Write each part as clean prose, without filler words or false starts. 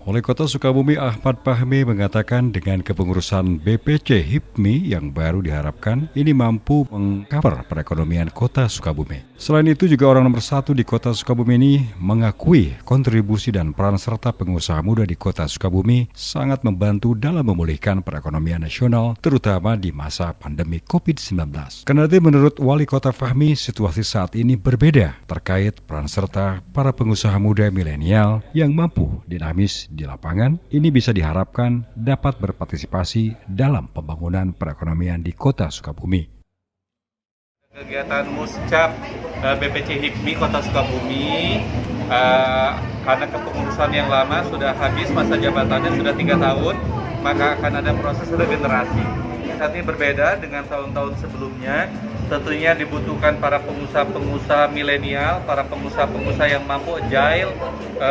Wali Kota Sukabumi Ahmad Fahmi mengatakan dengan kepengurusan BPC HIPMI yang baru diharapkan ini mampu mengcover perekonomian Kota Sukabumi. Selain itu juga orang nomor 1 di Kota Sukabumi ini mengakui kontribusi dan peran serta pengusaha muda di Kota Sukabumi sangat membantu dalam memulihkan perekonomian nasional terutama di masa pandemi COVID-19. Karena itu menurut Wali Kota Fahmi situasi saat ini berbeda terkait peran serta para pengusaha muda milenial yang mampu dinamis di lapangan, ini bisa diharapkan dapat berpartisipasi dalam pembangunan perekonomian di Kota Sukabumi. Kegiatan Muscap BPC HIPMI Kota Sukabumi karena kepengurusan yang lama sudah habis masa jabatannya sudah 3 tahun, maka akan ada proses regenerasi. Saat ini berbeda dengan tahun-tahun sebelumnya. Tentunya dibutuhkan para pengusaha-pengusaha milenial, para pengusaha-pengusaha yang mampu agile,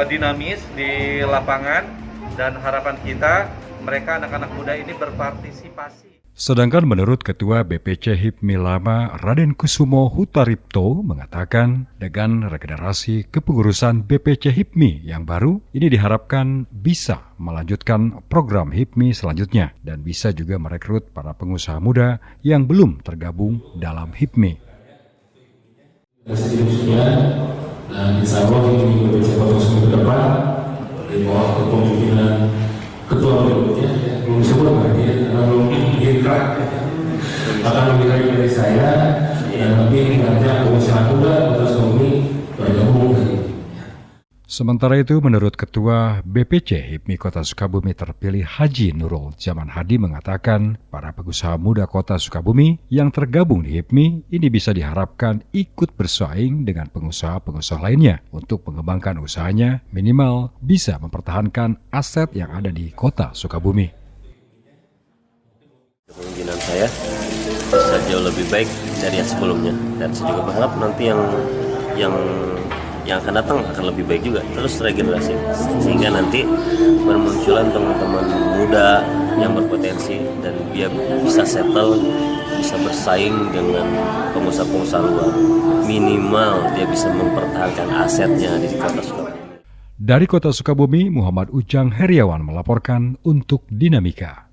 dinamis di lapangan, dan harapan kita mereka anak-anak muda ini berpartisipasi. Sedangkan menurut Ketua BPC HIPMI Lama Raden Kusumo Hutaripto mengatakan dengan regenerasi kepengurusan BPC HIPMI yang baru ini diharapkan bisa melanjutkan program HIPMI selanjutnya dan bisa juga merekrut para pengusaha muda yang belum tergabung dalam HIPMI. Insya Allah ini BPC Kota Sukabumi ke depan di bawah kepemimpinan Ketua berikutnya belum disebut lagi belum ingkrah akan lebih lagi dari saya dan lebih banyak pengusaha muda Kota Sukabumi bergabung. Sementara itu, menurut Ketua BPC HIPMI Kota Sukabumi terpilih Haji Nurul Zaman Hadi mengatakan para pengusaha muda Kota Sukabumi yang tergabung di HIPMI ini bisa diharapkan ikut bersaing dengan pengusaha-pengusaha lainnya untuk mengembangkan usahanya minimal bisa mempertahankan aset yang ada di Kota Sukabumi. Kemungkinan saya bisa jauh lebih baik dari yang sebelumnya dan saya juga berharap nanti yang akan datang akan lebih baik juga, terus regenerasi sehingga nanti bermunculan teman-teman muda yang berpotensi dan dia bisa settle, bisa bersaing dengan pengusaha-pengusaha luar, minimal dia bisa mempertahankan asetnya di Kota Sukabumi. Dari Kota Sukabumi, Muhammad Ujang Heriawan melaporkan untuk Dinamika.